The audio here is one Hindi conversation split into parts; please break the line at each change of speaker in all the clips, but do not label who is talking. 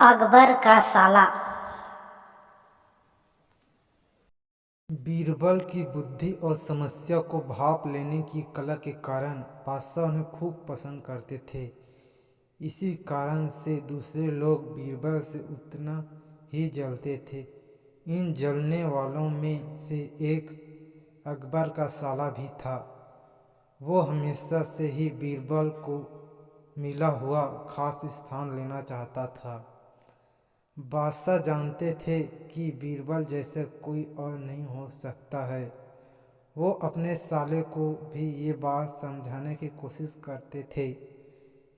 अकबर का साला।
बीरबल की बुद्धि और समस्या को भांप लेने की कला के कारण बादशाह उन्हें खूब पसंद करते थे। इसी कारण से दूसरे लोग बीरबल से उतना ही जलते थे। इन जलने वालों में से एक अकबर का साला भी था। वो हमेशा से ही बीरबल को मिला हुआ खास स्थान लेना चाहता था। बादशाह जानते थे कि बीरबल जैसा कोई और नहीं हो सकता है। वो अपने साले को भी ये बात समझाने की कोशिश करते थे,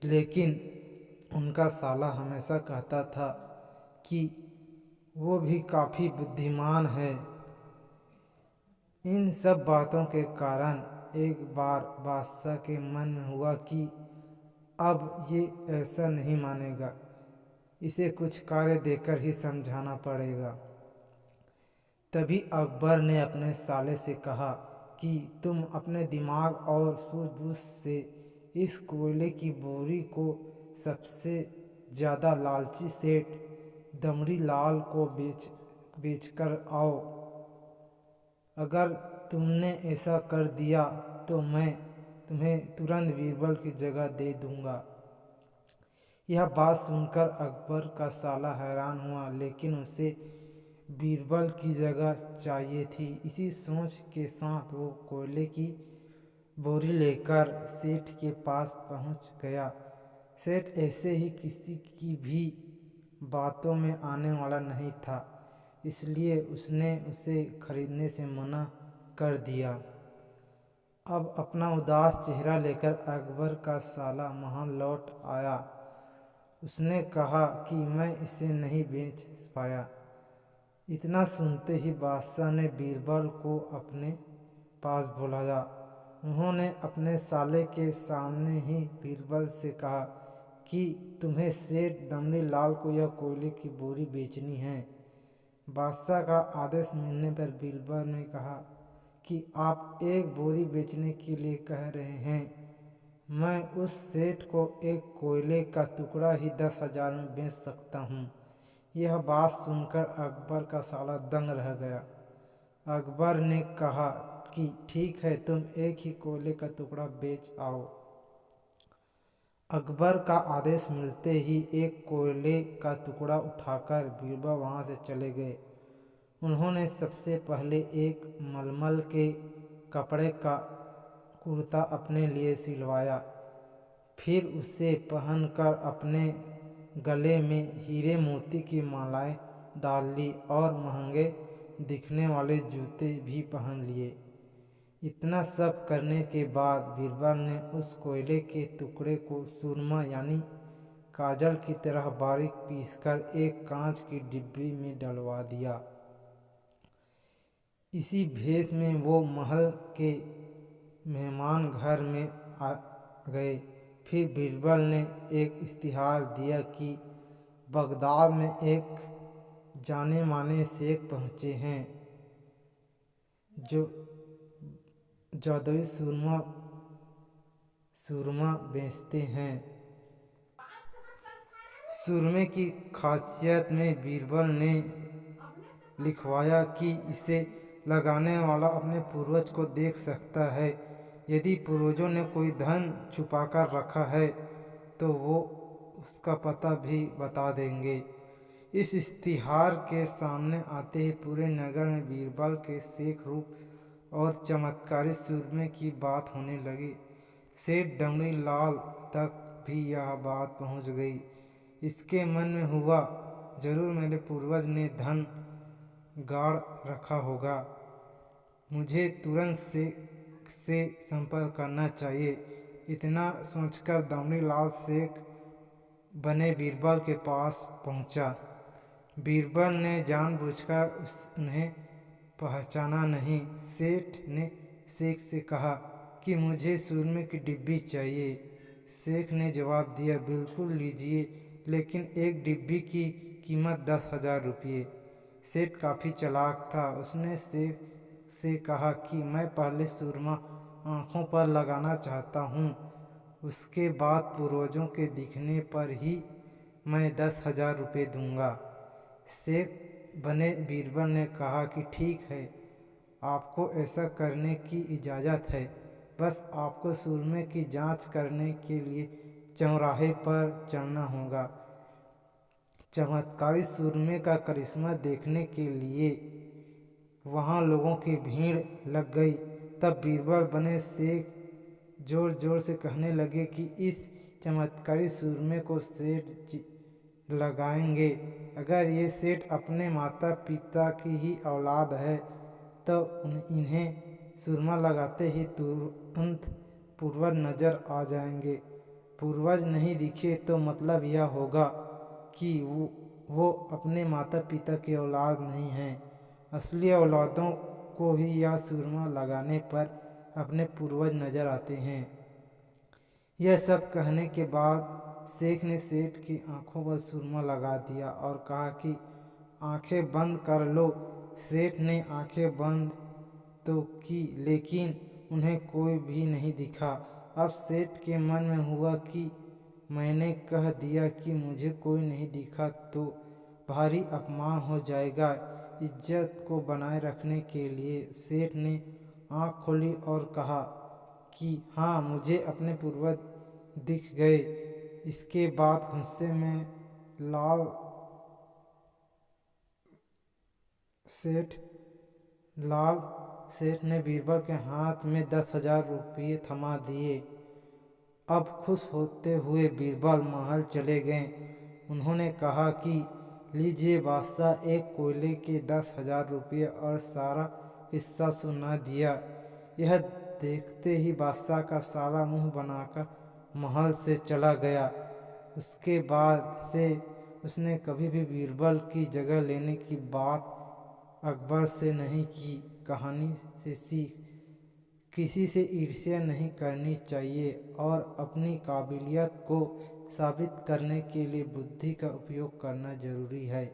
लेकिन उनका साला हमेशा कहता था कि वो भी काफ़ी बुद्धिमान है। इन सब बातों के कारण एक बार बादशाह के मन में हुआ कि अब ये ऐसा नहीं मानेगा, इसे कुछ कार्य देकर ही समझाना पड़ेगा। तभी अकबर ने अपने साले से कहा कि तुम अपने दिमाग और सूझबूझ से इस कोयले की बोरी को सबसे ज़्यादा लालची सेठ दमड़ी लाल को बेचकर आओ। अगर तुमने ऐसा कर दिया तो मैं तुम्हें तुरंत बीरबल की जगह दे दूंगा। यह बात सुनकर अकबर का साला हैरान हुआ, लेकिन उसे बीरबल की जगह चाहिए थी। इसी सोच के साथ वो कोयले की बोरी लेकर सेठ के पास पहुंच गया। सेठ ऐसे ही किसी की भी बातों में आने वाला नहीं था, इसलिए उसने उसे खरीदने से मना कर दिया। अब अपना उदास चेहरा लेकर अकबर का साला महल लौट आया। उसने कहा कि मैं इसे नहीं बेच पाया। इतना सुनते ही बादशाह ने बीरबल को अपने पास बुलाया। उन्होंने अपने साले के सामने ही बीरबल से कहा कि तुम्हें सेठ दमड़ी लाल को यह कोयले की बोरी बेचनी है। बादशाह का आदेश मिलने पर बीरबल ने कहा कि आप एक बोरी बेचने के लिए कह रहे हैं। मैं उस सेठ को एक कोयले का टुकड़ा ही 10,000 में बेच सकता हूँ। यह बात सुनकर अकबर का साला दंग रह गया। अकबर ने कहा कि ठीक है, तुम एक ही कोयले का टुकड़ा बेच आओ। अकबर का आदेश मिलते ही एक कोयले का टुकड़ा उठाकर बीरबल वहाँ से चले गए। उन्होंने सबसे पहले एक मलमल के कपड़े का कुर्ता अपने लिए सिलवाया, फिर उसे पहनकर अपने गले में हीरे मोती की मालाएं डाल ली और महंगे दिखने वाले जूते भी पहन लिए। इतना सब करने के बाद बीरबल ने उस कोयले के टुकड़े को सुरमा यानी काजल की तरह बारीक पीसकर एक कांच की डिब्बी में डलवा दिया। इसी भेष में वो महल के मेहमान घर में आ गए। फिर बीरबल ने एक इश्तिहार दिया कि बगदाद में एक जाने माने शेख पहुँचे हैं जो जादुई सुरमा बेचते हैं। सुरमे की खासियत में बीरबल ने लिखवाया कि इसे लगाने वाला अपने पूर्वज को देख सकता है। यदि पूर्वजों ने कोई धन छुपाकर रखा है तो वो उसका पता भी बता देंगे। इस इश्तिहार के सामने आते ही पूरे नगर में बीरबल के शेख रूप और चमत्कारी सुरमे की बात होने लगी। सेठ दमड़ी लाल तक भी यह बात पहुंच गई। इसके मन में हुआ, जरूर मेरे पूर्वज ने धन गाड़ रखा होगा, मुझे तुरंत से संपर्क करना चाहिए। इतना सोचकर दमड़ी लाल शेख बने बीरबल के पास पहुंचा। बीरबल ने जानबूझकर उन्हें पहचाना नहीं। सेठ ने शेख से कहा कि मुझे सुरमे की डिब्बी चाहिए। शेख ने जवाब दिया, बिल्कुल लीजिए, लेकिन एक डिब्बी की कीमत 10,000 रुपये। सेठ काफ़ी चालाक था। उसने शेख से कहा कि मैं पहले सुरमा आँखों पर लगाना चाहता हूँ, उसके बाद पूर्वजों के दिखने पर ही मैं 10,000 रुपये दूंगा। शेख बने बीरबल ने कहा कि ठीक है, आपको ऐसा करने की इजाज़त है, बस आपको सुरमे की जांच करने के लिए चौराहे पर चढ़ना होगा। चमत्कारी सुरमे का करिश्मा देखने के लिए वहाँ लोगों की भीड़ लग गई। तब बीरबल बने शेख जोर जोर से कहने लगे कि इस चमत्कारी सुरमे को सेठ जी लगाएंगे। अगर ये सेठ अपने माता पिता की ही औलाद है तो इन्हें सुरमा लगाते ही तुरंत पूर्वज नजर आ जाएंगे। पूर्वज नहीं दिखे तो मतलब यह होगा कि वो अपने माता पिता की औलाद नहीं हैं। असली औलादों को ही यह सुरमा लगाने पर अपने पूर्वज नजर आते हैं। यह सब कहने के बाद शेख ने सेठ की आंखों पर सुरमा लगा दिया और कहा कि आंखें बंद कर लो। सेठ ने आंखें बंद तो की, लेकिन उन्हें कोई भी नहीं दिखा। अब सेठ के मन में हुआ कि मैंने कह दिया कि मुझे कोई नहीं दिखा तो भारी अपमान हो जाएगा। इज्जत को बनाए रखने के लिए सेठ ने आँख खोली और कहा कि हाँ, मुझे अपने पूर्वज दिख गए। इसके बाद गुस्से में लाल सेठ ने बीरबल के हाथ में 10,000 रुपये थमा दिए। अब खुश होते हुए बीरबल महल चले गए। उन्होंने कहा कि लीजिए बादशाह, एक कोयले के 10,000 रुपये और सारा किस्सा सुना दिया। यह देखते ही बादशाह का साला मुंह बनाकर महल से चला गया। उसके बाद से उसने कभी भी बीरबल की जगह लेने की बात अकबर से नहीं की। कहानी से सीख, किसी से ईर्ष्या नहीं करनी चाहिए और अपनी काबिलियत को साबित करने के लिए बुद्धि का उपयोग करना जरूरी है।